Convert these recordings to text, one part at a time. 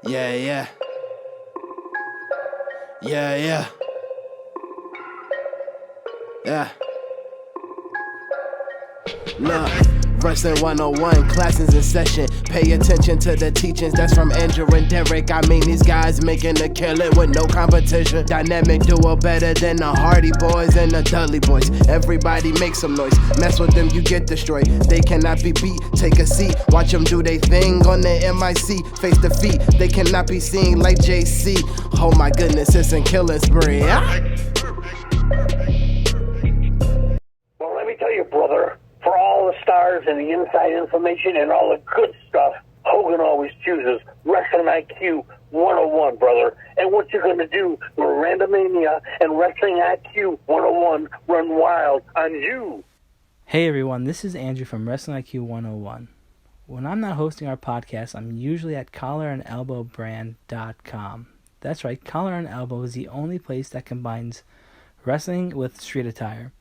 Yeah, yeah. Yeah, yeah. Yeah. Look, Wrestling 101, classes in session. Pay attention to the teachings, that's from Andrew and Derek. I mean, these guys making a killing with no competition. Dynamic duo better than the Hardy Boys and the Dudley Boys. Everybody make some noise, mess with them, you get destroyed. They cannot be beat, take a seat. Watch them do their thing on the MIC. Face defeat, they cannot be seen like JC. Oh my goodness, it's a killing spree. Well, let me tell you, brother, for all the stars and the inside information and all the good stuff, Hogan always chooses Wrestling IQ 101, brother. And what you're going to do when Randomania and Wrestling IQ 101 run wild on you. Hey everyone, this is Andrew from Wrestling IQ 101. When I'm not hosting our podcast, I'm usually at collarandelbowbrand.com. That's right, Collar and Elbow is the only place that combines wrestling with street attire.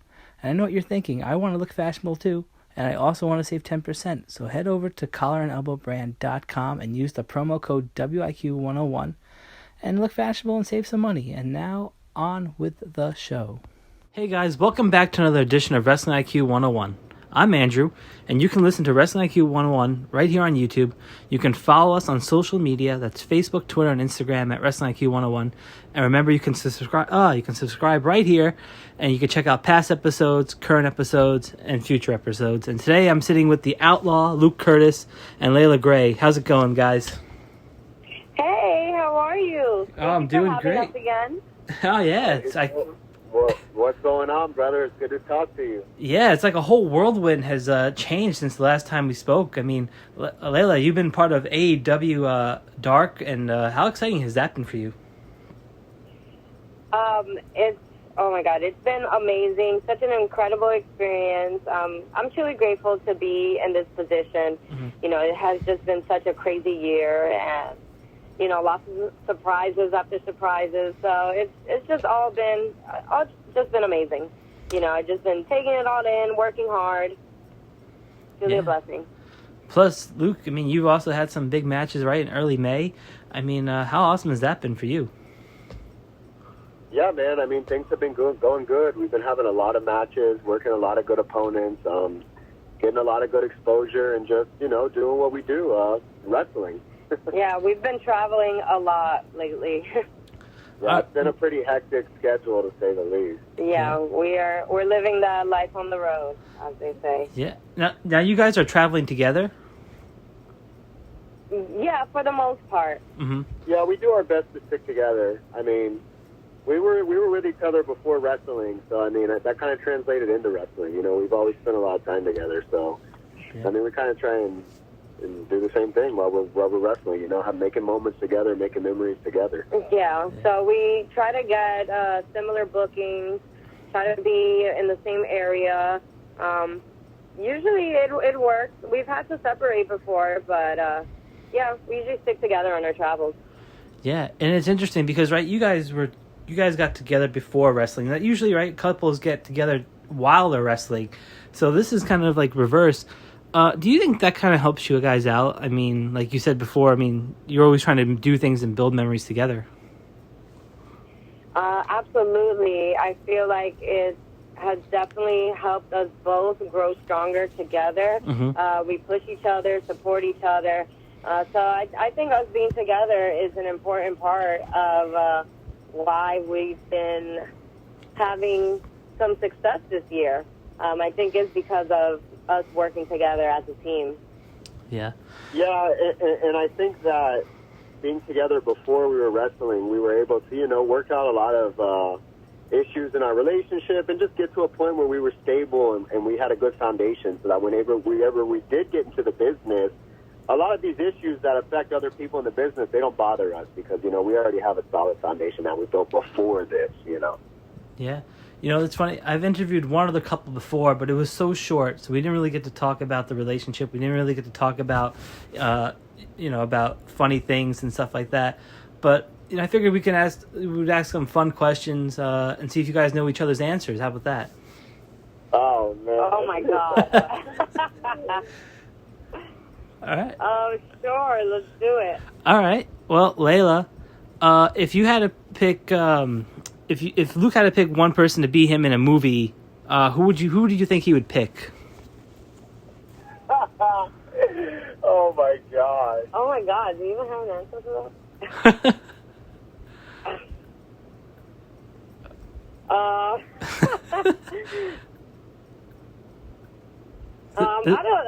And I know what you're thinking, I want to look fashionable too, and I also want to save 10%. So head over to collarandelbowbrand.com and use the promo code WIQ101 and look fashionable and save some money. And now, on with the show. Hey guys, welcome back to another edition of Wrestling IQ 101. I'm Andrew, and you can listen to Wrestling IQ 101 right here on YouTube. You can follow us on social media. That's Facebook, Twitter, and Instagram at Wrestling IQ 101. And remember, you can subscribe right here, and you can check out past episodes, current episodes, and future episodes. And today I'm sitting with the Outlaw, Luke Kurtis, and Layla Gray. How's it going, guys? Hey, how are you? I'm doing great. Us again. Oh, yeah. It's like... What's going on, brother? It's good to talk to you. Yeah, it's like a whole whirlwind has changed since the last time we spoke. I mean, Layla, you've been part of AEW Dark, and how exciting has that been for you? Oh my God, it's been amazing. Such an incredible experience. I'm truly grateful to be in this position. Mm-hmm. You know, it has just been such a crazy year, and you know, lots of surprises after surprises. So it's just been amazing. You know, I've just been taking it all in, working hard. It's really a blessing. Plus, Luke, I mean, you've also had some big matches, right, in early May. I mean, how awesome has that been for you? Yeah, man. I mean, things have been going good. We've been having a lot of matches, working a lot of good opponents, getting a lot of good exposure, and just, you know, doing what we do, wrestling. Yeah, we've been traveling a lot lately. Yeah, it's been a pretty hectic schedule, to say the least. Yeah, we're living the life on the road, as they say. Yeah. Now you guys are traveling together? Yeah, for the most part. Mm-hmm. Yeah, we do our best to stick together. I mean, we were with each other before wrestling, so I mean that kind of translated into wrestling. You know, we've always spent a lot of time together, so I mean we kind of try and do the same thing while we're wrestling, you know, making moments together, making memories together. Yeah, so we try to get similar bookings, try to be in the same area. Usually it works. We've had to separate before, but yeah, we usually stick together on our travels. Yeah, and it's interesting because, right, you guys got together before wrestling. That usually, right, couples get together while they're wrestling. So this is kind of like reverse. Do you think that kind of helps you guys out? I mean, like you said before, I mean, you're always trying to do things and build memories together. Absolutely. I feel like it has definitely helped us both grow stronger together. Mm-hmm. We push each other, support each other. So I think us being together is an important part of why we've been having some success this year. I think it's because of us working together as a team. Yeah. Yeah, and I think that being together before we were wrestling, we were able to, you know, work out a lot of issues in our relationship and just get to a point where we were stable and we had a good foundation so that whenever we did get into the business, a lot of these issues that affect other people in the business, they don't bother us because, you know, we already have a solid foundation that we built before this, you know. Yeah. You know, it's funny. I've interviewed one other couple before, but it was so short, so we didn't really get to talk about the relationship. We didn't really get to talk about, you know, about funny things and stuff like that. But you know, I figured we would ask some fun questions and see if you guys know each other's answers. How about that? Oh man! Oh my God! All right. Oh sure, let's do it. All right. Well, Layla, if you had to pick, if Luke had to pick one person to be him in a movie, who do you think he would pick? Oh my god. Oh my god, do you even have an answer to that?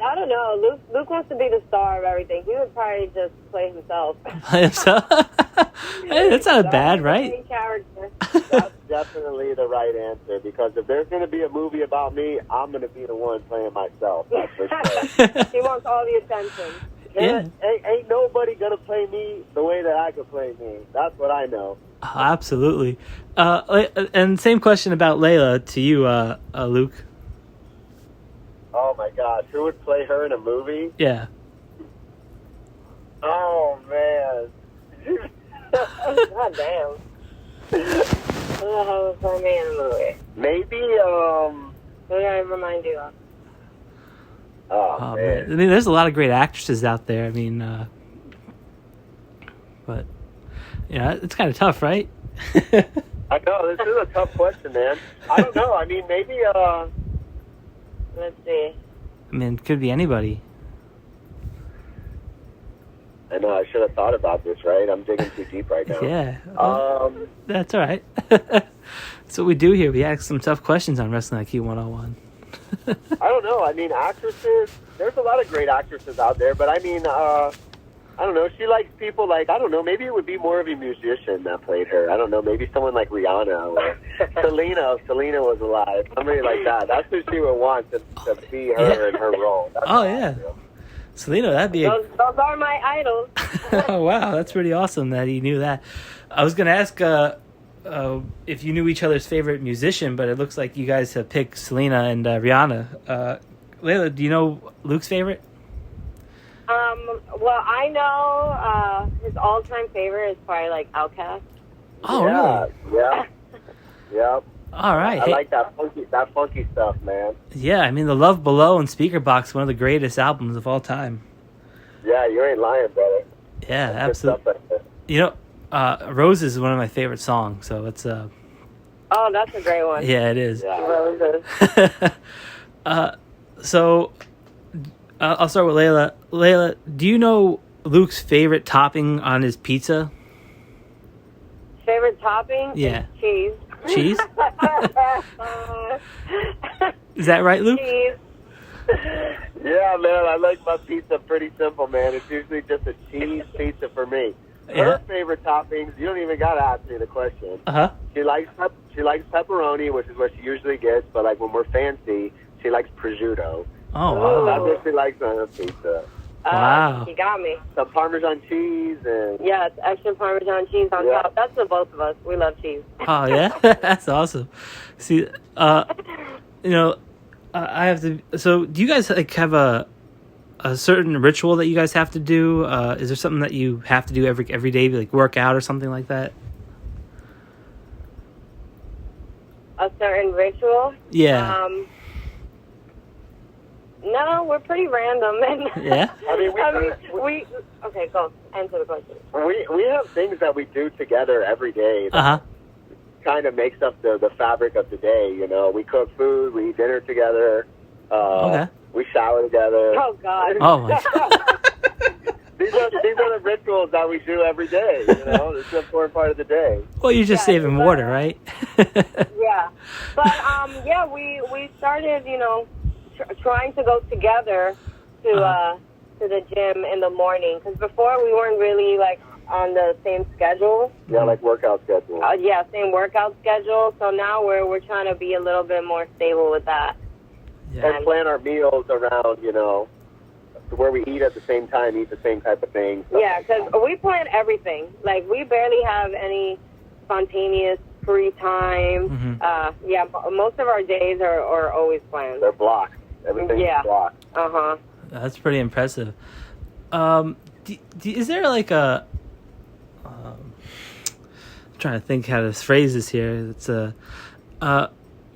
I don't know. Luke wants to be the star of everything. He would probably just play himself. Hey, that's not bad, right? Main character. That's definitely the right answer, because if there's going to be a movie about me, I'm going to be the one playing myself. That's for sure. He wants all the attention. Yeah. Ain't nobody going to play me the way that I could play me. That's what I know. Absolutely. And same question about Layla to you, Luke. Oh my gosh, who would play her in a movie? Yeah. Oh man. God damn. Who the hell was my man in the movie? Maybe, Who did I remind you of? Oh man. I mean, there's a lot of great actresses out there. I mean, but yeah, it's kind of tough, right? I know, this is a tough question, man. I don't know. I mean, maybe, Let's see. I mean, it could be anybody. I know, I should have thought about this, right? I'm digging too deep right now. Yeah. That's all right. That's what we do here. We ask some tough questions on Wrestling IQ 101. I don't know. I mean, actresses, there's a lot of great actresses out there, but I mean, I don't know. She likes people like, I don't know, maybe it would be more of a musician that played her. I don't know, maybe someone like Rihanna or Selena, if Selena was alive. Somebody like that. That's who she would want to be her in her role. That's yeah. Selena, that'd be Those are my idols. Oh, wow, that's pretty awesome that he knew that. I was going to ask if you knew each other's favorite musician, but it looks like you guys have picked Selena and Rihanna. Layla, do you know Luke's favorite? Well, I know his all-time favorite is probably like Outkast. Oh, really? Yeah. Yeah. All right. I like that funky stuff, man. Yeah, I mean, The Love Below and Speaker Box, one of the greatest albums of all time. Yeah, you ain't lying, brother. Yeah, That's absolutely. good stuff. You know, Roses is one of my favorite songs, so it's Oh, that's a great one. yeah, it is. Yeah. Roses. So I'll start with Layla. Layla, do you know Luke's favorite topping on his pizza? Favorite topping? Yeah. Is cheese. Cheese? Is that right, Luke? Cheese. Yeah, man, I like my pizza pretty simple, man. It's usually just a cheese pizza for me. Yeah. Her favorite toppings, you don't even got to ask me the question. Uh-huh. She likes pepperoni, which is what she usually gets, but like when we're fancy, she likes prosciutto. Oh, wow. That's what she likes on her pizza. Wow. You got me. Some Parmesan cheese and... Yes, extra Parmesan cheese on Yeah. top. That's for both of us. We love cheese. Oh, yeah? That's awesome. See, you know, I have to... So, do you guys like have a certain ritual that you guys have to do? Is there something that you have to do every day, like work out or something like that? A certain ritual? Yeah. No, we're pretty random. And Yeah? I mean, we okay, go. Answer the question. we have things that we do together every day that Uh-huh. kind of makes up the fabric of the day, you know. We cook food, we eat dinner together, Okay. we shower together. Oh, God. Oh, my God. These are the rituals that we do every day, you know. It's an important part of the day. Well, you're just Yeah, saving but- water, right? Yeah. But, yeah, we started, you know, trying to go together to the gym in the morning. Because before we weren't really, like, on the same schedule. Yeah, like workout schedule. Yeah, same workout schedule. So now we're trying to be a little bit more stable with that. Yeah. And plan our meals around, you know, where we eat at the same time, eat the same type of thing. Yeah, because we plan everything. Like, we barely have any spontaneous free time. Mm-hmm. Yeah, most of our days are always planned. They're blocked. Everything's blocked. Uh-huh. That's pretty impressive. Is there like a... I'm trying to think how to phrase this here. It's a...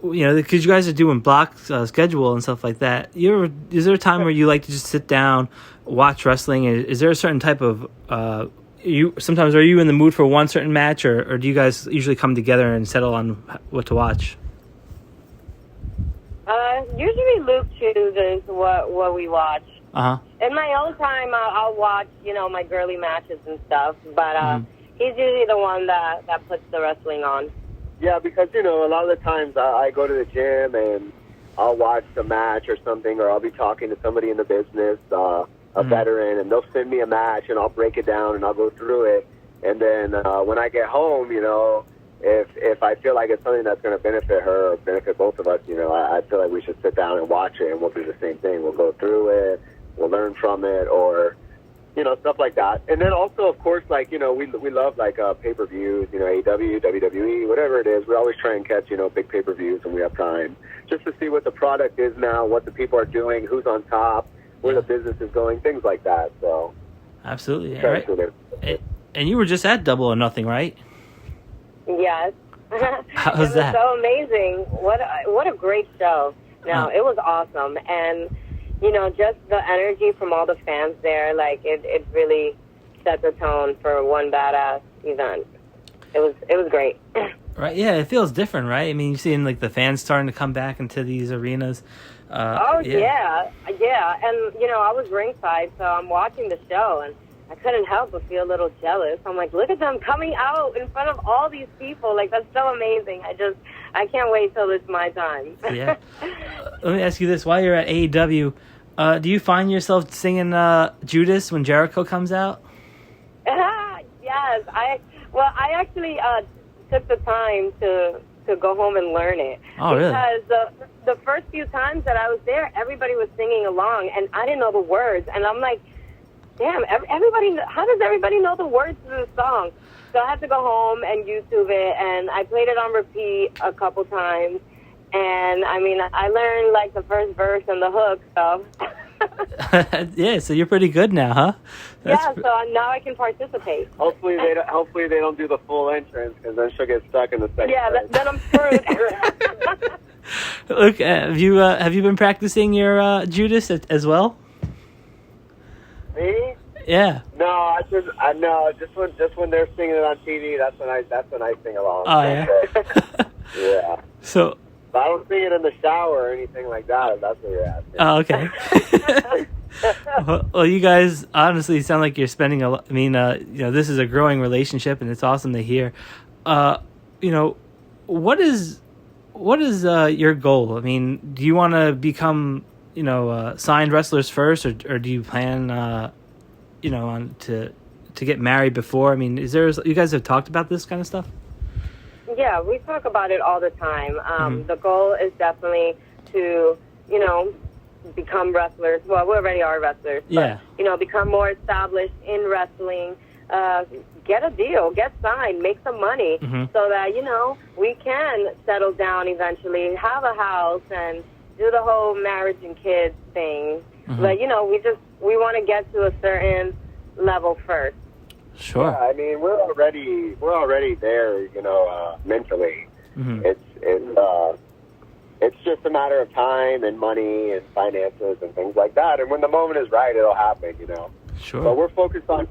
you know, because you guys are doing block schedule and stuff like that. Is there a time where you like to just sit down, watch wrestling? Is there a certain type of sometimes are you in the mood for one certain match, or do you guys usually come together and settle on what to watch? Usually Luke chooses what we watch. Uh-huh. In my own time, I'll watch, my girly matches and stuff, but he's usually the one that puts the wrestling on. Yeah, because, a lot of the times I go to the gym and I'll watch a match or something, or I'll be talking to somebody in the business, a veteran, and they'll send me a match, and I'll break it down, and I'll go through it. And then when I get home, if I feel like it's something that's going to benefit her or benefit both of us, I feel like we should sit down and watch it, and we'll do the same thing. We'll go through it, we'll learn from it, or, stuff like that. And then also, of course, we love, pay-per-views, AEW, WWE, whatever it is. We always try and catch, big pay-per-views when we have time, just to see what the product is now, what the people are doing, who's on top, where the business is going, things like that. So absolutely, yeah, right. And you were just at Double or Nothing, right? Yes. How was that? It was so amazing. What a great show. No, it was awesome. And, just the energy from all the fans there, it really set the tone for one badass event. It was great. Right, yeah, it feels different, right? I mean, you're seeing, the fans starting to come back into these arenas. Yeah. And, I was ringside, so I'm watching the show, and I couldn't help but feel a little jealous. I'm like, look at them coming out in front of all these people. That's so amazing. I can't wait till it's my time. Yeah. Let me ask you this. While you're at AEW, do you find yourself singing Judas when Jericho comes out? Yes. I actually took the time to go home and learn it. Oh, really? Because the first few times that I was there, everybody was singing along, and I didn't know the words. And I'm like, damn, everybody! How does everybody know the words to the song? So I had to go home and YouTube it, and I played it on repeat a couple times. And, I learned, the first verse and the hook, so... Yeah, so you're pretty good now, huh? So now I can participate. Hopefully they don't do the full entrance, because then she'll get stuck in the second. Yeah, then I'm screwed. Look, have you been practicing your Judas as well? Me? Yeah. No, just when they're singing it on TV, that's when I sing along. Oh yeah. Yeah. So. But I don't sing it in the shower or anything like that. If that's what you're asking. Oh, okay. Well, you guys honestly sound like you're spending a lot. I mean, this is a growing relationship, and it's awesome to hear. What is your goal? I mean, do you want to become signed wrestlers first, or do you plan on to get married before? I mean, you guys have talked about this kind of stuff? Yeah, we talk about it all the time. The goal is definitely to, become wrestlers. Well, we already are wrestlers. Yeah. But, become more established in wrestling, get a deal, get signed, make some money so that, we can settle down eventually, have a house, and do the whole marriage and kids thing. But, we want to get to a certain level first. Sure. Yeah, we're already there, mentally. It's just a matter of time and money and finances and things like that. And when the moment is right, it'll happen, Sure. But we're focused on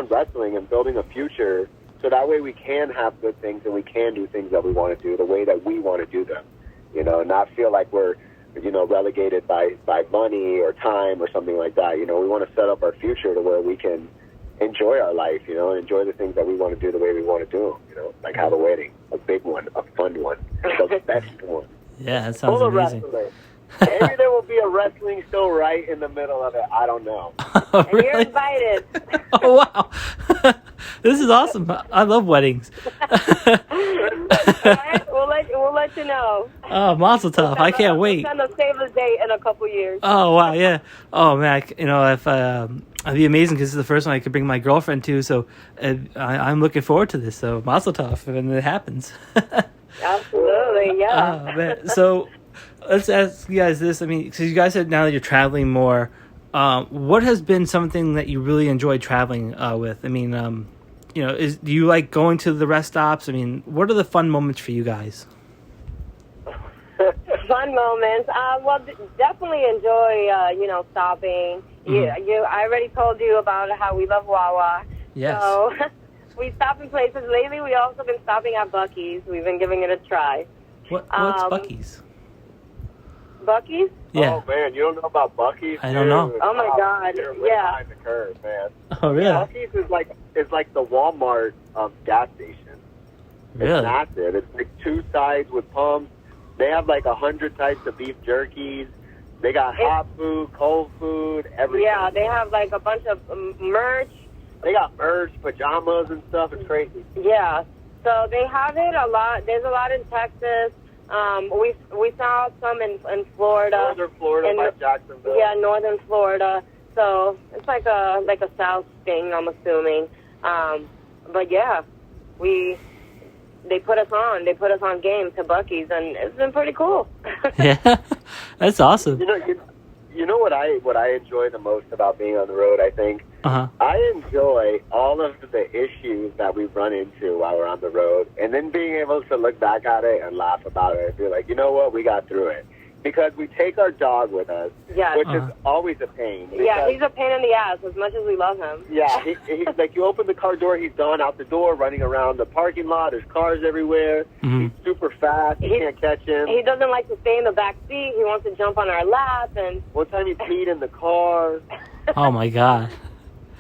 wrestling and building a future, so that way we can have good things and we can do things that we want to do the way that we want to do them. Not feel like we're relegated by money or time or something like that. We want to set up our future to where we can enjoy our life, and enjoy the things that we want to do the way we want to do them, like have a wedding, a big one, a fun one, the best one. Yeah, that sounds amazing. Maybe there will be a wrestling show right in the middle of it. I don't know. Oh, really? And you're invited. Oh, wow. This is awesome. I love weddings. All right, we'll let you know. Oh, Mazel Tov. I can't wait. We'll send a save the date in a couple years. Oh, wow, yeah. Oh, man, if it'd be amazing because this is the first one I could bring my girlfriend to, so I'm looking forward to this. So Mazel Tov when it happens. Absolutely, yeah. Oh, man. So let's ask you guys this. Because you guys said now that you're traveling more, what has been something that you really enjoyed traveling with? Do you like going to the rest stops? What are the fun moments for you guys? Fun moments. Well, definitely enjoy, stopping. I already told you about how we love Wawa. Yes. So we stop in places. Lately, we also been stopping at Buc-ee's. We've been giving it a try. What's Buc-ee's? Buc-ee's? Yeah. Oh man, you don't know about Buc-ee's? I don't know. Oh my God. You're way Yeah. behind the curve, man. Oh, really? Buc-ee's is like the Walmart gas station. Really? It's massive. It's like 2 sides with pumps. They have like 100 types of beef jerkies. They got hot food, cold food, everything. Yeah, they have like a bunch of merch. They got merch, pajamas and stuff. It's crazy. Yeah. So they have it a lot. There's a lot in Texas. We saw some in Florida. Northern Florida, by Jacksonville. Yeah, northern Florida. So it's like a South thing, I'm assuming. But yeah, they put us on. They put us on game to Buc-ee's, and it's been pretty cool. Yeah, that's awesome. You know what I enjoy the most about being on the road, I think? Uh-huh. I enjoy all of the issues that we've run into while we're on the road, and then being able to look back at it and laugh about it and be like, you know what, we got through it. Because we take our dog with us, Yeah. which is always a pain. Yeah, because- he's a pain in the ass as much as we love him. Yeah, he's like, you open the car door, he's gone out the door, running around the parking lot. There's cars everywhere. Mhm. He's super fast. You can't catch him. He doesn't like to stay in the back seat. He wants to jump on our lap, and One time he peed in the car. Oh, my God.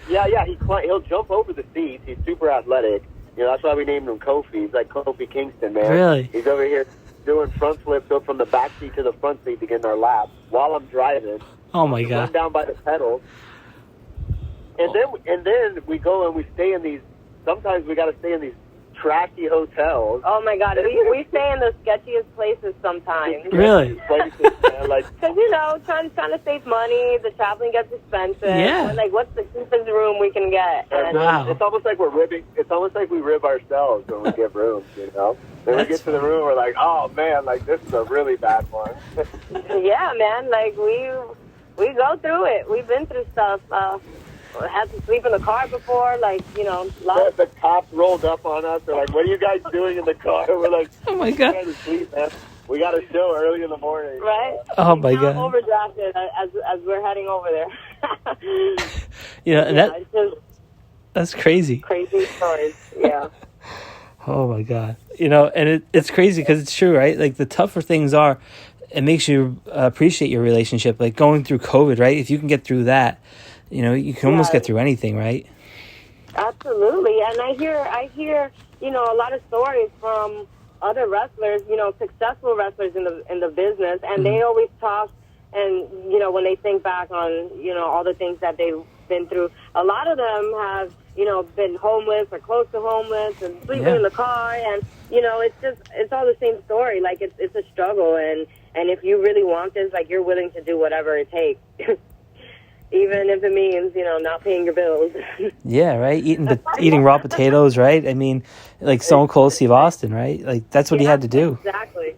Yeah, he'll jump over the seats. He's super athletic. You know, that's why we named him Kofi. He's like Kofi Kingston, man. Really? He's over here doing front flips, go from the back seat to the front seat to get in our lap while I'm driving. Oh, my Run God. down by the pedals. And then we go and we stay in these. Sometimes we got to stay in these trashy hotels. oh my God, we stay in the sketchiest places sometimes. Really? Places, man, like, Because, trying to save money, the traveling gets expensive. Yeah. We're like, what's the cheapest room we can get? And Wow. It's almost like we're ribbing. It's almost like we rib ourselves when we get rooms. You know. Then we That's get to the room, we're like, oh man, like this is a really bad one. yeah, man, like we go through it. We've been through stuff. Had to sleep in the car before, like, The cops rolled up on us. They're like, what are you guys doing in the car? We're like, Oh, my we God. gotta sleep, man. We got a show early in the morning. right? Oh, my Now I'm God. overdrafted as we're heading over there. And It's just that's crazy. crazy stories. Yeah. Oh, my God. And it's crazy because it's true, right? Like, the tougher things are, it makes you appreciate your relationship. Like, going through COVID, right? If you can get through that, you can almost get through anything, right? Absolutely. And I hear, a lot of stories from other wrestlers, successful wrestlers in the business, and they always talk, and, when they think back on, all the things that they've been through, a lot of them have, been homeless or close to homeless and sleeping in the car, and, it's all the same story. Like, it's a struggle, and if you really want this, like, you're willing to do whatever it takes. Even if it means, not paying your bills. Yeah, right? Eating raw potatoes, right? I mean, like Stone Cold Steve Austin, right? Like, that's what he had to do. Exactly.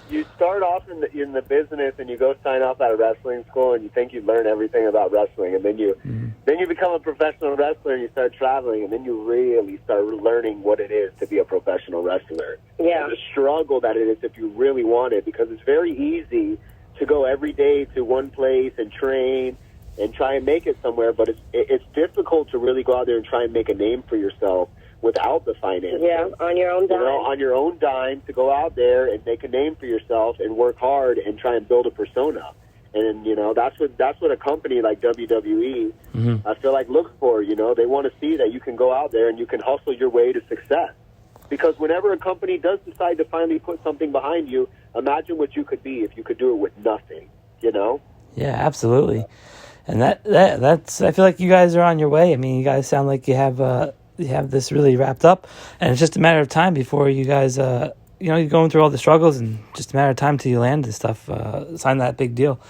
You start off in the business and you go sign off at a wrestling school and you think you learn everything about wrestling, and then you become a professional wrestler and you start traveling, and then you really start learning what it is to be a professional wrestler. Yeah. And the struggle that it is if you really want it, because it's very easy to go every day to one place and train and try and make it somewhere, but it's difficult to really go out there and try and make a name for yourself without the finances. Yeah, on your own dime. On your own dime, to go out there and make a name for yourself and work hard and try and build a persona. And that's what a company like WWE, I feel like, looks for. They want to see that you can go out there and you can hustle your way to success. Because whenever a company does decide to finally put something behind you, imagine what you could be if you could do it with nothing. Yeah, absolutely. And that's I feel like you guys are on your way. I mean, you guys sound like you have this really wrapped up, and it's just a matter of time before you guys you're going through all the struggles, and just a matter of time till you land this stuff, sign that big deal.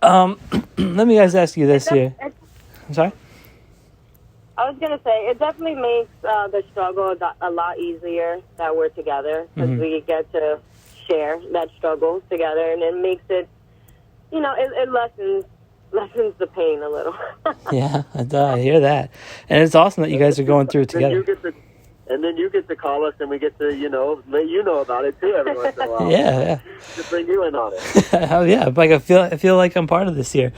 Let me guys ask you this here. I'm sorry? I was going to say, it definitely makes the struggle a lot easier that we're together, because we get to share that struggle together, and it makes it, it lessens the pain a little. Yeah, I hear that. And it's awesome that you guys are going through it together. Then you get to call us, and we get to, let you know about it too every once in a while. Yeah. Just bring you in on it. Oh yeah, like I feel like I'm part of this here.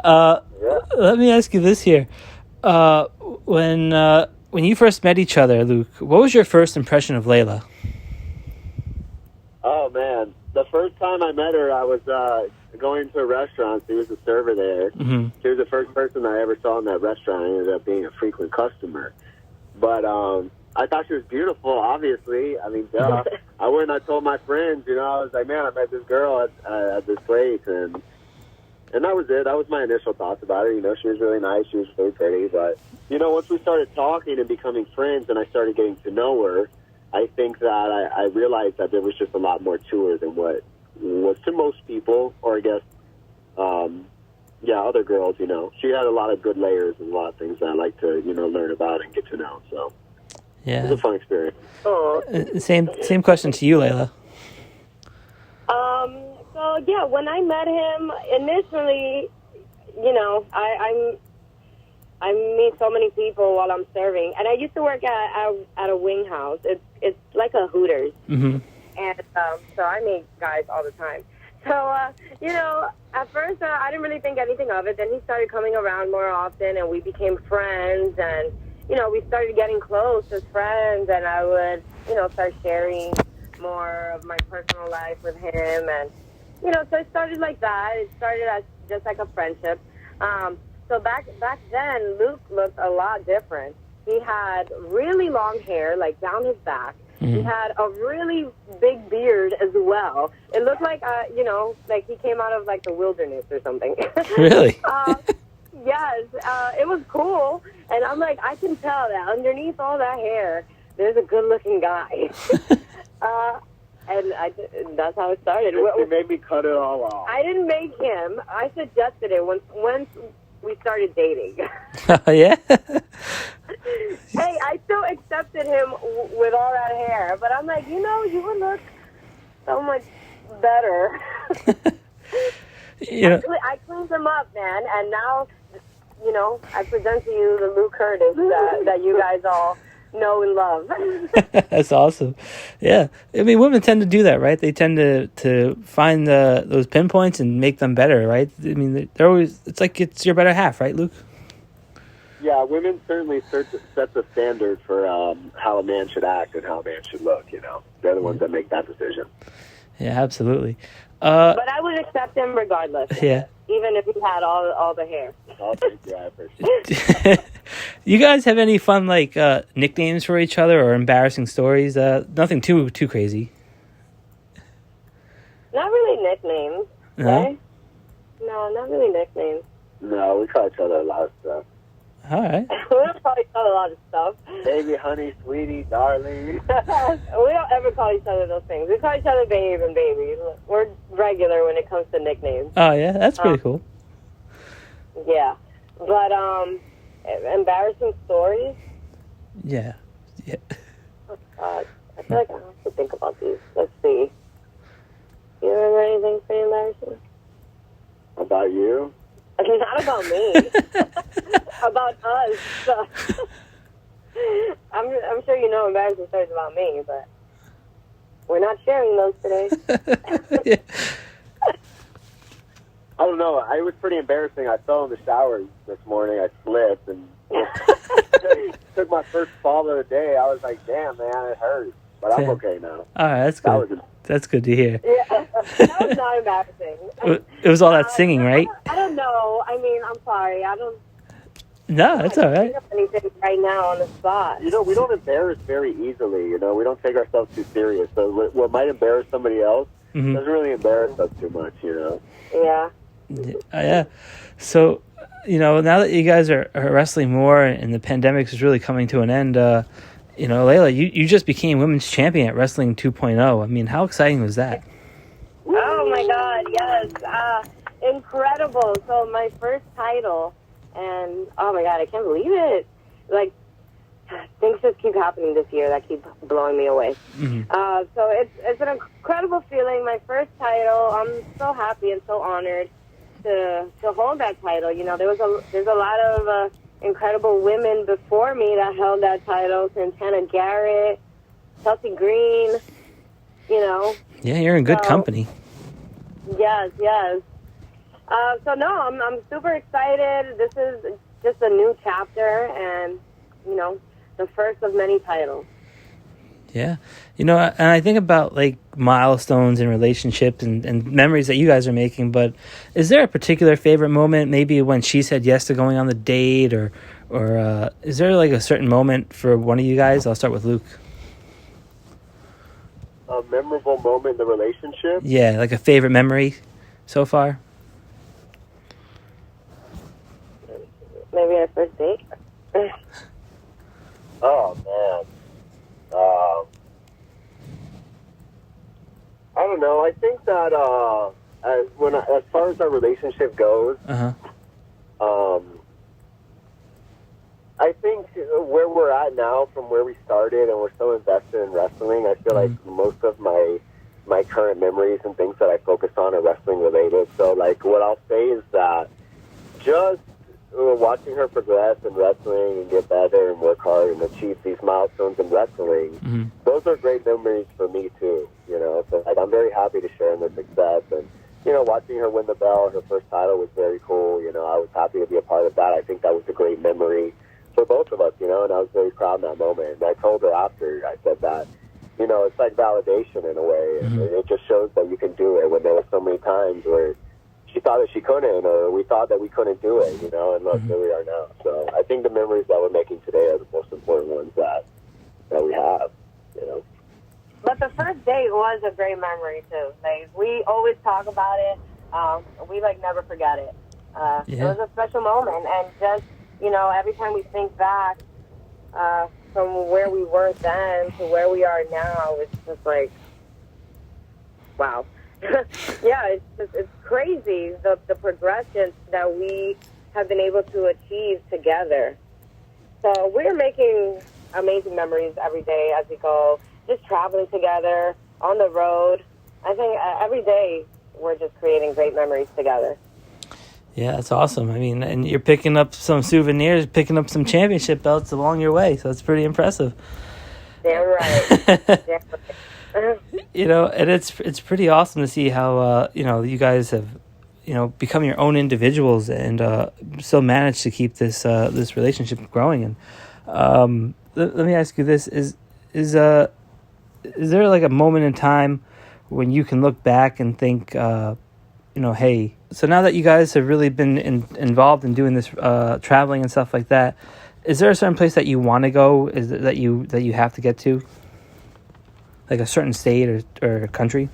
Let me ask you this here. when you first met each other, Luke, what was your first impression of Layla? Oh, man. The first time I met her, I was going to a restaurant. She was a server there. Mm-hmm. She was the first person I ever saw in that restaurant. I ended up being a frequent customer. But I thought she was beautiful, obviously. I mean, I went and I told my friends, I was like, man, I met this girl at this place. And that was it. That was my initial thoughts about her. She was really nice. She was very pretty. But, once we started talking and becoming friends and I started getting to know her, I think that I realized that there was just a lot more to her than what was to most people, or I guess, other girls, She had a lot of good layers and a lot of things that I like to, learn about and get to know. So, yeah, it was a fun experience. Same question to you, Layla. So when I met him initially, I meet so many people while I'm serving, and I used to work at a wing house. It's like a Hooters, mm-hmm. and so I meet guys all the time. So at first I didn't really think anything of it. Then he started coming around more often, and we became friends, and we started getting close as friends, and I would start sharing more of my personal life with him, and so it started like that. It started as just like a friendship. So back then, Luke looked a lot different. He had really long hair, like down his back. Mm-hmm. He had a really big beard as well. It looked like, like he came out of like the wilderness or something. Really? Yes, it was cool. And I'm like, I can tell that underneath all that hair, there's a good-looking guy. And that's how it started. They made me cut it all off. I didn't make him. I suggested it once we started dating. Oh, yeah? Hey, I still accepted him with all that hair, but I'm like, you would look so much better. I cleaned him up, man, and now, I present to you the Luke Kurtis that you guys all know and love. That's awesome. Yeah. I mean, women tend to do that, right? They tend to find those pinpoints and make them better, right? I mean, they're always, it's like it's your better half, right, Luke? Yeah, women certainly set the standard for how a man should act and how a man should look, They're the ones that make that decision. Yeah, absolutely. But I would accept him regardless. Yeah. Even if he had all the hair. Oh, thank you. I appreciate it. You guys have any fun, nicknames for each other or embarrassing stories? Nothing too crazy. Not really nicknames. No? Right? No, not really nicknames. No, we call each other a lot of stuff. All right. We don't call each other a lot of stuff. Baby, honey, sweetie, darling. We don't ever call each other those things. We call each other babe and baby. We're regular when it comes to nicknames. Oh, yeah? That's pretty cool. Yeah. But, embarrassing stories? Yeah. Oh, God. I feel like I have to think about these. Let's see. You remember anything pretty embarrassing? About you? Not about me. About us. I'm sure you know embarrassing stories about me, but we're not sharing those today. Yeah. I don't know. It was pretty embarrassing. I fell in the shower this morning. I slipped and took my first fall of the day. I was like, damn, man, it hurts. But I'm okay now. All right, that's good. That's good to hear. Yeah, that was not embarrassing. It was all that singing, right? I don't know. I mean, I'm sorry. I don't. No, that's all right. I don't think of anything right now on the spot. We don't embarrass very easily. We don't take ourselves too serious. So what might embarrass somebody else doesn't really embarrass us too much. Yeah. Yeah. So, now that you guys are wrestling more and the pandemic is really coming to an end, Layla, you just became women's champion at Wrestling 2.0. I mean, how exciting was that? Oh, my God, yes. Incredible. So my first title, and, oh, my God, I can't believe it. Like, things just keep happening this year that keep blowing me away. Mm-hmm. So it's an incredible feeling. My first title, I'm so happy and so honored to hold that title. There's a lot of incredible women before me that held that title. Santana Garrett, Chelsea Green, Yeah, you're in good company. Yes. So no, I'm super excited. This is just a new chapter and, you know, the first of many titles. Yeah. You know, and I think about like milestones in relationships and memories that you guys are making, but is there a particular favorite moment, maybe when she said yes to going on the date, or is there like a certain moment for one of you guys? I'll start with Luke. A memorable moment in the relationship? Yeah, like a favorite memory so far? Maybe our first date. Oh, man. I don't know. I think that as far as our relationship goes, I think where we're at now from where we started, and we're so invested in wrestling, I feel like most of my current memories and things that I focus on are wrestling related. So, like, what I'll say is that just watching her progress in wrestling and get better and work hard and achieve these milestones in wrestling, those are great memories for me too, you know. So, like, I'm very happy to share in their success, and, you know, watching her win the belt, her first title, was very cool. You know, I was happy to be a part of that. I think that was a great memory for both of us, you know, and I was very proud in that moment. And I told her after, I said that, you know, it's like validation in a way, and it just shows that you can do it, when there were so many times where she thought that she couldn't, or we thought that we couldn't do it, you know, and look, here we are now. So I think the memories that we're making today are the most important ones that we have, you know. But the first date was a great memory, too. Like, we always talk about it. We, like, never forget it. It was a special moment, and just, you know, every time we think back from where we were then to where we are now, it's just like, wow. Yeah, it's crazy, the progression that we have been able to achieve together. So we're making amazing memories every day as we go, just traveling together, on the road. I think every day we're just creating great memories together. Yeah, that's awesome. I mean, and you're picking up some souvenirs, picking up some championship belts along your way, so it's pretty impressive. Damn right. Damn right. You know, and it's pretty awesome to see how you know, you guys have, you know, become your own individuals and still managed to keep this this relationship growing. And let me ask you this: is there like a moment in time when you can look back and think, you know, hey, so now that you guys have really been involved in doing this traveling and stuff like that, is there a certain place that you want to go? Is that you have to get to? Like a certain state or country?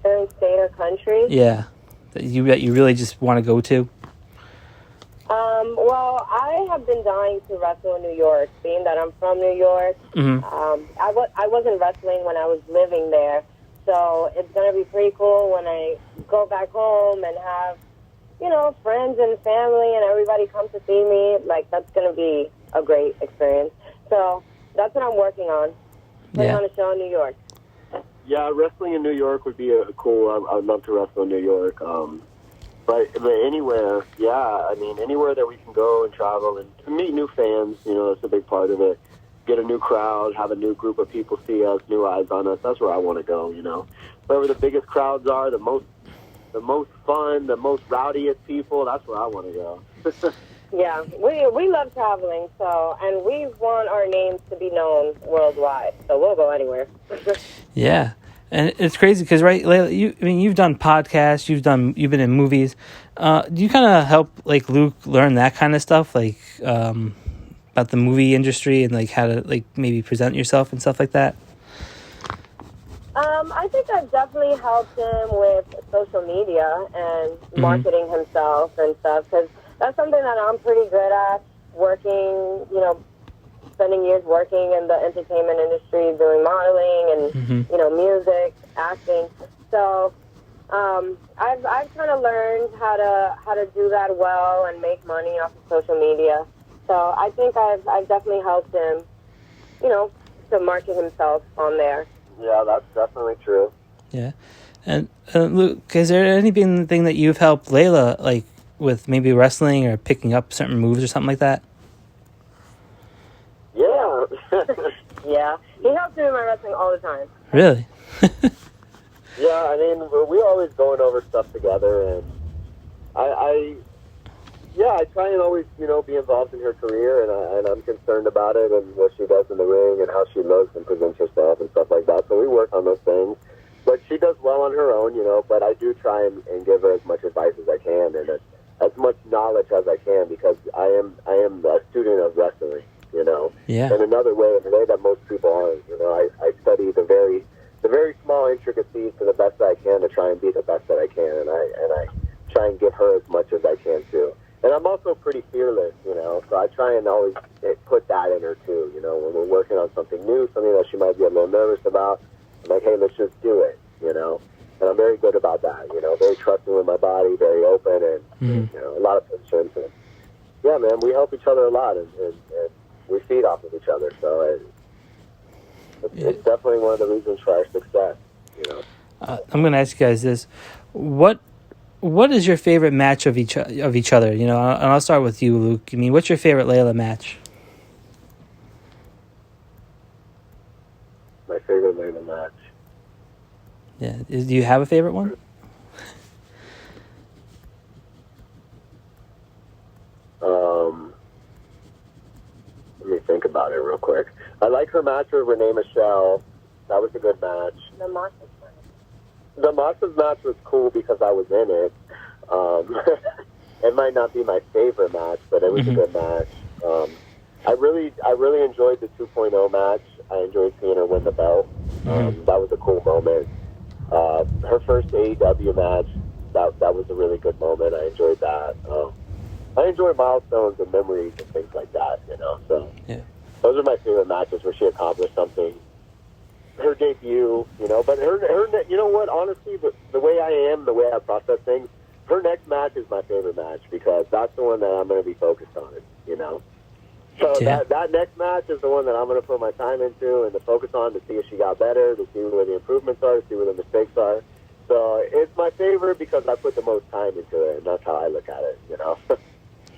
Certain state or country? Yeah, that you really just want to go to. Well, I have been dying to wrestle in New York, being that I'm from New York. I wasn't wrestling when I was living there, so it's gonna be pretty cool when I go back home and have, you know, friends and family and everybody come to see me. Like, that's gonna be a great experience. So that's what I'm working on. Putting on a show in New York. Yeah, wrestling in New York would be cool. I would love to wrestle in New York. But anywhere, yeah, I mean, anywhere that we can go and travel and to meet new fans, you know, that's a big part of it. Get a new crowd, have a new group of people see us, new eyes on us. That's where I want to go, you know. Wherever the biggest crowds are, the most fun, the most rowdiest people, that's where I want to go. Yeah, we love traveling, so, and we want our names to be known worldwide, so we'll go anywhere. Yeah, and it's crazy because, right, Layla, you've done podcasts, you've been in movies. Do you kind of help like Luke learn that kind of stuff, like about the movie industry and like how to like maybe present yourself and stuff like that? I think I've definitely helped him with social media and marketing himself and stuff, because that's something that I'm pretty good at, working, you know, spending years working in the entertainment industry, doing modeling and, you know, music, acting. So I've kind of learned how to do that well and make money off of social media. So I think I've definitely helped him, you know, to market himself on there. Yeah, that's definitely true. Yeah. And Luke, is there anything that you've helped Layla, like, with maybe wrestling or picking up certain moves or something like that? Yeah. Yeah. He helps me with my wrestling all the time. Really? Yeah, I mean, we're always going over stuff together, and I try and always, be involved in her career, and I'm concerned about it and what she does in the ring and how she looks and presents herself and stuff like that. So we work on those things. But she does well on her own, but I do try and give her as much advice as I can and as much knowledge as I can, because I am a student of wrestling, Yeah. in another way, in a way that most people aren't. I study the very small intricacies to the best that I can to try and be the best that I can, and I try and give her as much as I can too. And I'm also pretty fearless, so I try and always put that in her too, when we're working on something new, something that she might be a little nervous about. I'm like, hey, let's just do it, and I'm very good about that, very trusting with my body, very open, and, a lot of patience. And, yeah, man, we help each other a lot, and we feed off of each other, so it's definitely one of the reasons for our success, I'm going to ask you guys this. What is your favorite match of each other? And I'll start with you, Luke. I mean, what's your favorite Layla match? My favorite Layla match. Yeah. Do you have a favorite one? Let me think about it real quick. I like her match with Renee Michelle. That was a good match. The Masters match was cool because I was in it. It might not be my favorite match, but it was a good match. I really enjoyed the 2.0 match. I enjoyed seeing her win the belt. That was a cool moment. Her first AEW match, that was a really good moment. I enjoyed that. I enjoy milestones and memories and things like that, so those are my favorite matches where she accomplished something. Her debut, but her, you know what, honestly, the way I am, the way I process things, her next match is my favorite match because that's the one that I'm going to be focused on, So that next match is the one that I'm going to put my time into and to focus on to see if she got better, to see where the improvements are, to see where the mistakes are. So it's my favorite because I put the most time into it, and that's how I look at it,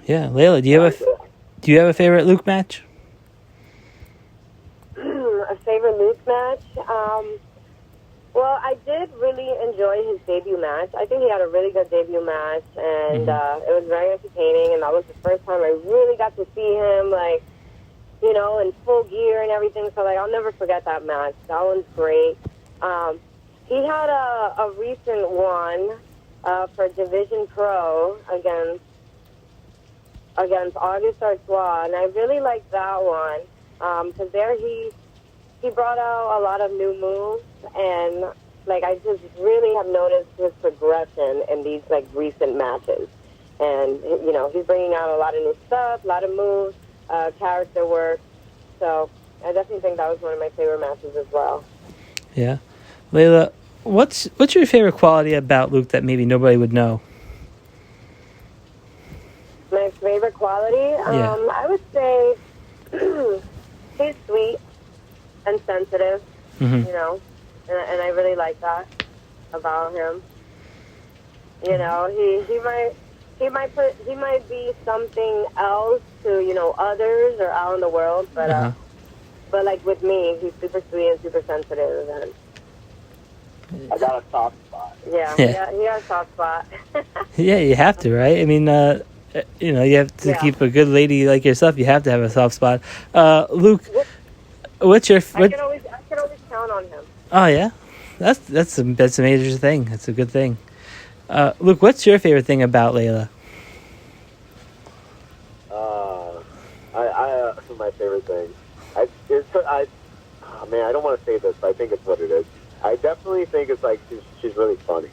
Yeah, Layla, do you have a favorite Luke match? A favorite Luke match? Well, I did really enjoy his debut match. I think he had a really good debut match, and it was very entertaining, and that was the first time I really got to see him, in full gear and everything, so, I'll never forget that match. That one's great. He had a recent one for Division Pro against August Artois, and I really liked that one, because there he brought out a lot of new moves, and I just really have noticed his progression in these recent matches. And he's bringing out a lot of new stuff, a lot of moves, character work. So I definitely think that was one of my favorite matches as well. Yeah, Layla, what's your favorite quality about Luke that maybe nobody would know? My favorite quality, I would say he's sweet and sensitive, and I really like that about him. He might be something else to others or out in the world, but with me, he's super sweet and super sensitive, and I got a soft spot. Yeah, he got a soft spot. Yeah, you have to, right? I mean, you have to keep a good lady like yourself. You have to have a soft spot. Luke, what's your? I can always count on him. Oh yeah, that's a major thing. That's a good thing. Luke, what's your favorite thing about Layla? My favorite thing. I don't want to say this, but I think it's what it is. I definitely think it's she's really funny.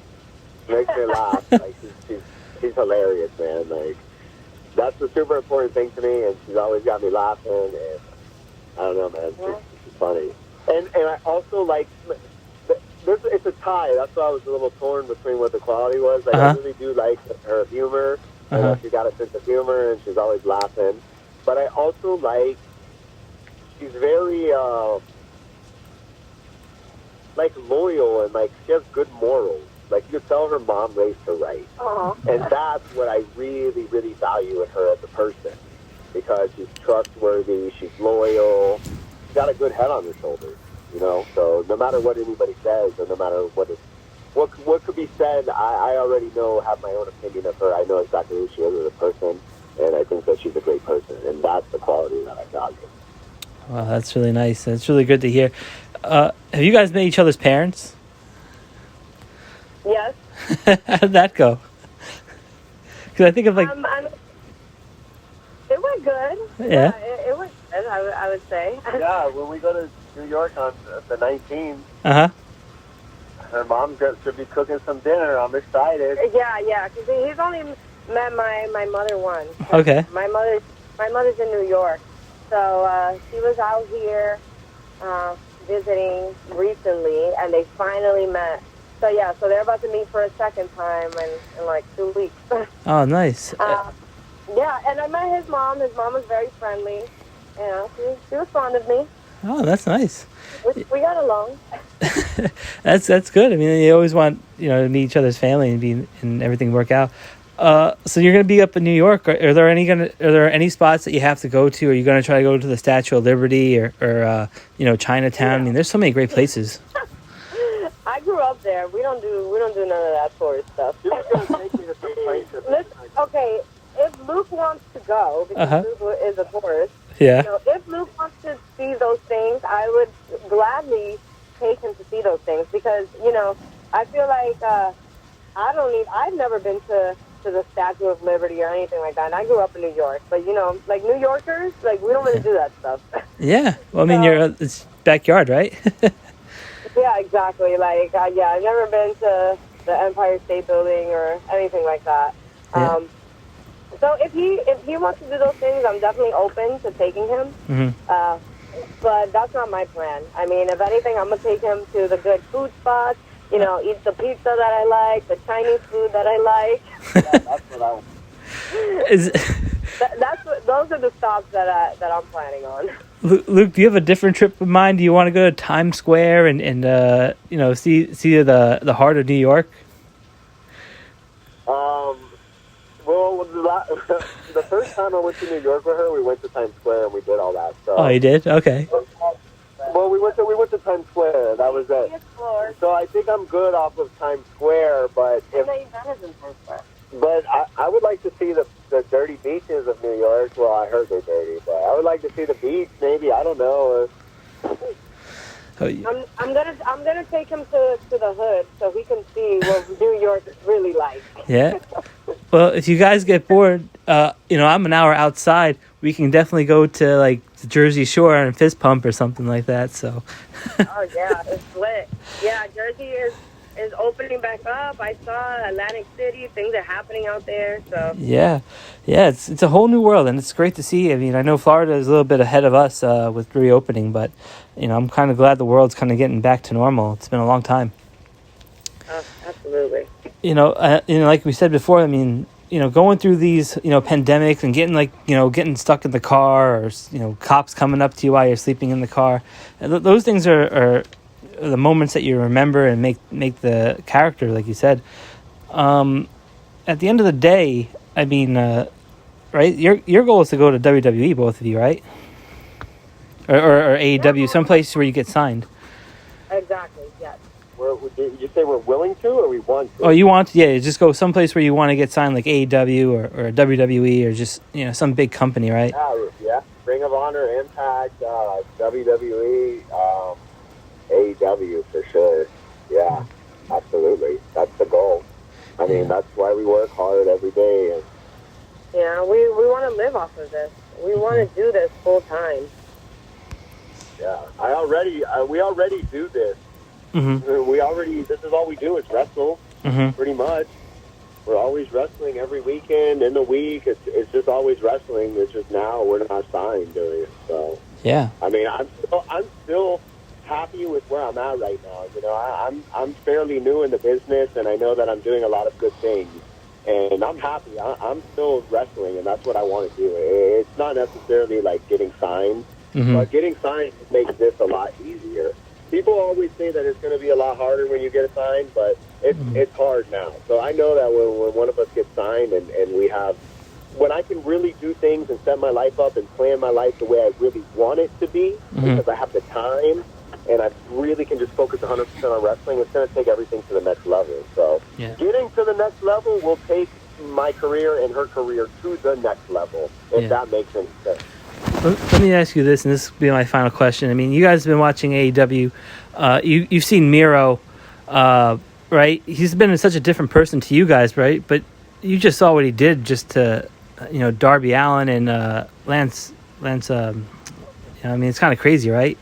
She makes me laugh. She's hilarious, man. That's a super important thing to me, and she's always got me laughing. And I don't know, man. She's funny. And I also it's a tie. That's why I was a little torn between what the quality was. I really do like her humor. She's got a sense of humor, and she's always laughing. But I also she's very loyal, and she has good morals. You could tell her mom raised her right. And that's what I really, really value in her as a person, because she's trustworthy, she's loyal, she's got a good head on her shoulders, so no matter what anybody says, or no matter what could be said, I already have my own opinion of her. I know exactly who she is as a person, and I think that she's a great person, and that's the quality that I value. Wow, that's really nice. That's really good to hear. Have you guys met each other's parents? Yes. How did that go? Because I think of like... it went good. Yeah. It went good, I would say. Yeah, when we go to New York on the 19th, Uh-huh. her mom should be cooking some dinner. I'm excited. Yeah, because he's only met my mother once. Okay. My mother's in New York, so she was out here visiting recently, and they finally met. So yeah, so they're about to meet for a second time in like 2 weeks. Oh, nice. Yeah, and I met his mom. His mom was very friendly. You know, she was fond of me. Oh, that's nice. We got along. That's good. I mean, you always want, to meet each other's family and everything work out. So you're gonna be up in New York. Are there any spots that you have to go to? Are you gonna try to go to the Statue of Liberty or Chinatown? Yeah. I mean, there's so many great places. I grew up there. We don't do none of that tourist stuff. Listen, okay, if Luke wants to go, because Luke is a tourist. Yeah. If Luke wants to see those things, I would gladly take him to see those things because, I feel like I've never been to the Statue of Liberty or anything like that. And I grew up in New York, but, like New Yorkers, like we don't really do that stuff. Yeah. Well, I mean, it's backyard, right? Yeah, exactly. Like, I've never been to the Empire State Building or anything like that. Yeah. So if he wants to do those things, I'm definitely open to taking him. Mm-hmm. But that's not my plan. I mean, if anything, I'm going to take him to the good food spots, eat the pizza that I like, the Chinese food that I like. Yeah, that's what I want. Those are the stops that I'm planning on. Luke, do you have a different trip in mind? Do you want to go to Times Square and see the heart of New York? Well, the first time I went to New York with her, we went to Times Square and we did all that. So. Oh, you did? Okay. Well, we went to Times Square. That was it. So I think I'm good off of Times Square, but I would like to see the dirty beaches of New York. Well, I heard they're dirty, but I would like to see the beach. Maybe, I don't know. Oh, yeah. I'm gonna take him to the hood so he can see what New York is really like. Yeah. Well, if you guys get bored, I'm an hour outside. We can definitely go to like the Jersey Shore and fist pump or something like that. So. Oh yeah, it's lit. Yeah, Jersey is opening back up. I saw Atlantic City. Things are happening out there. So. Yeah, it's a whole new world, and it's great to see. I mean, I know Florida is a little bit ahead of us with reopening, but I'm kind of glad the world's kind of getting back to normal. It's been a long time. Oh, absolutely. Like we said before, I mean, going through these, pandemics and getting stuck in the car or, cops coming up to you while you're sleeping in the car. Those things are the moments that you remember and make the character, like you said. At the end of the day, I mean, right? Your goal is to go to WWE, both of you, right? Or AEW, someplace where you get signed. Exactly. Yes. You say we're willing to, or we want to? Oh, you want to? Yeah, just go someplace where you want to get signed, like AEW or WWE or just some big company, right? Yeah. Ring of Honor, Impact, WWE, AEW for sure. Yeah, absolutely. That's the goal. I mean, that's why we work hard every day. And yeah, we want to live off of this. We want to do this full time. Yeah, we already do this. Mm-hmm. This is all we do is wrestle, pretty much. We're always wrestling every weekend in the week. It's just always wrestling. It's just now we're not signed doing it. So yeah, I mean, I'm still happy with where I'm at right now. I'm fairly new in the business, and I know that I'm doing a lot of good things. And I'm happy. I'm still wrestling, and that's what I want to do. It's not necessarily like getting signed, but getting signed makes this a lot easier. People always say that it's going to be a lot harder when you get signed, but it's hard now. So I know that when one of us gets signed and when I can really do things and set my life up and plan my life the way I really want it to be, because I have the time and I really can just focus 100% on wrestling, it's going to take everything to the next level. So getting to the next level will take my career and her career to the next level, if that makes any sense. Let me ask you this, and this will be my final question. I mean, you guys have been watching AEW. You've seen Miro, right? He's been such a different person to you guys, right? But you just saw what he did just to, Darby Allin and Lance. I mean, it's kind of crazy, right?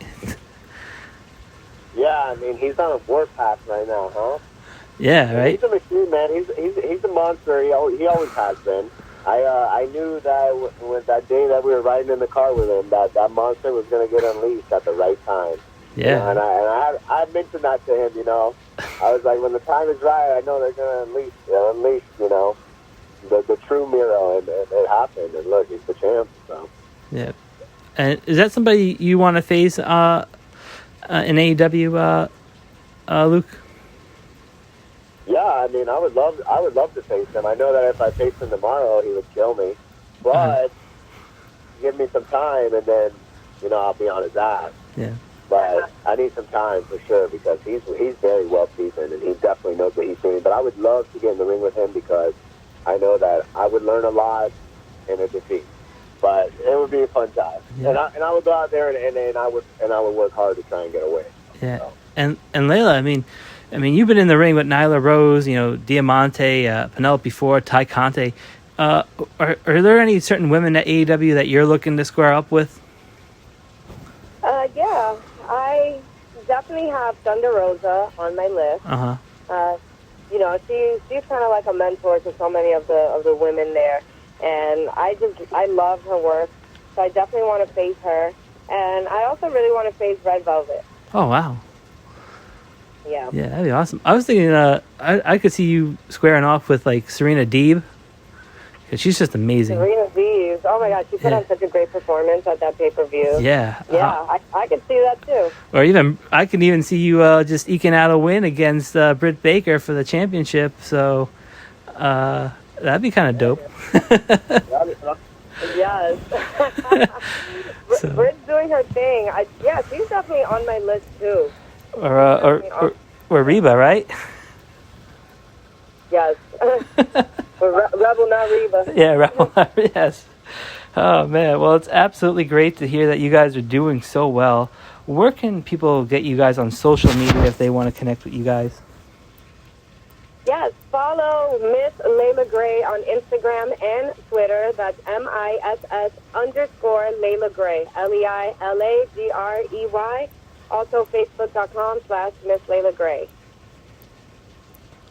Yeah, I mean, he's on a warpath right now, huh? Yeah, right. He's a machine, man. He's a monster. He always has been. I knew that when that day that we were riding in the car with him, that monster was going to get unleashed at the right time. Yeah. And I mentioned that to him. I was like, when the time is right, I know they're going to unleash. The true Miro, and it happened. And look, he's the champ. So. Yeah. And is that somebody you want to face in AEW, Luke? Yeah, I mean, I would love to face him. I know that if I faced him tomorrow, he would kill me. But give me some time, and then I'll be on his ass. Yeah. But I need some time for sure, because he's very well seasoned, and he definitely knows what he's doing. But I would love to get in the ring with him, because I know that I would learn a lot in a defeat. But it would be a fun time, and I would go out there and I would work hard to try and get away. Yeah. So. And Layla, I mean, you've been in the ring with Nyla Rose, Diamante, Penelope Ford, Ty Conte. Are there any certain women at AEW that you're looking to square up with? Yeah, I definitely have Thunder Rosa on my list. She's kind of like a mentor to so many of the women there, and I love her work, so I definitely want to face her, and I also really want to face Red Velvet. Oh wow. Yeah. Yeah, that'd be awesome. I was thinking, I could see you squaring off with like Serena Deeb, because she's just amazing. Serena Deeb, oh my God, she put on such a great performance at that pay-per-view. Yeah. Yeah, I could see that too. Or I can even see you just eking out a win against Britt Baker for the championship. So that'd be kind of dope. Yes. Britt's doing her thing. She's definitely on my list too. Or Reba, right? Yes. Rebel, not Reba. Yeah, Rebel, yes. Oh, man. Well, it's absolutely great to hear that you guys are doing so well. Where can people get you guys on social media if they want to connect with you guys? Yes, follow Miss Layla Gray on Instagram and Twitter. That's MISS_Layla Gray, LEILAGREY. Also, Facebook.com/Miss Layla Gray.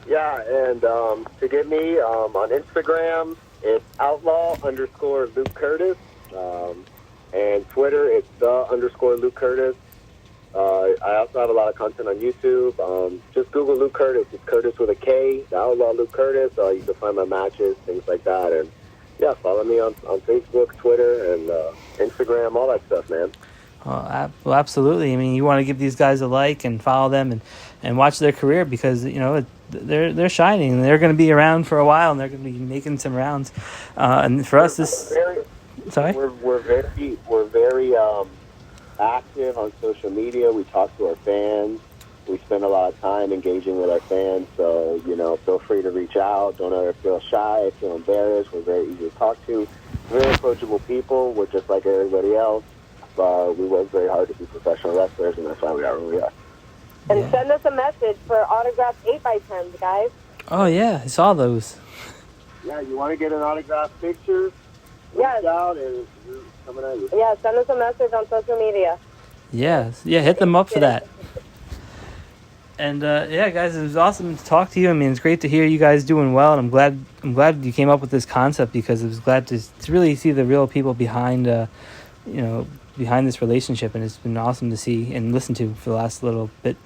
Yeah, and to get me on Instagram, it's Outlaw_Luke Kurtis. And Twitter, it's _Luke Kurtis. I also have a lot of content on YouTube. Just Google Luke Kurtis. It's Kurtis with a K, the Outlaw Luke Kurtis. You can find my matches, things like that. And yeah, follow me on Facebook, Twitter, and Instagram, all that stuff, man. Well, absolutely. I mean, you want to give these guys a like and follow them and watch their career, because they're shining and they're going to be around for a while, and they're going to be making some rounds. And for us, we're very active on social media. We talk to our fans. We spend a lot of time engaging with our fans. So feel free to reach out. Don't ever feel shy, feel embarrassed. We're very easy to talk to. Very approachable people. We're just like everybody else. We work very hard to be professional wrestlers, and that's why we are where we are. And send us a message for autographed 8x10s, guys. Oh, yeah, I saw those. Yeah, you want to get an autographed picture? Yes. Out and coming at you. Yeah, send us a message on social media. Yes. Yeah, hit them up for that. And guys, it was awesome to talk to you. I mean, it's great to hear you guys doing well, and I'm glad you came up with this concept, because I was glad to really see the real people behind behind this relationship, and it's been awesome to see and listen to for the last little bit.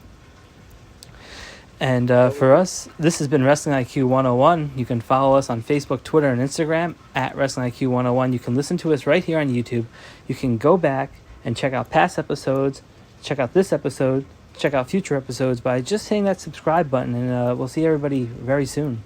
And for us, this has been Wrestling IQ 101. You can follow us on Facebook, Twitter, and Instagram at Wrestling IQ 101. You can listen to us right here on YouTube. You can go back and check out past episodes, check out this episode, check out future episodes by just hitting that subscribe button, and we'll see everybody very soon.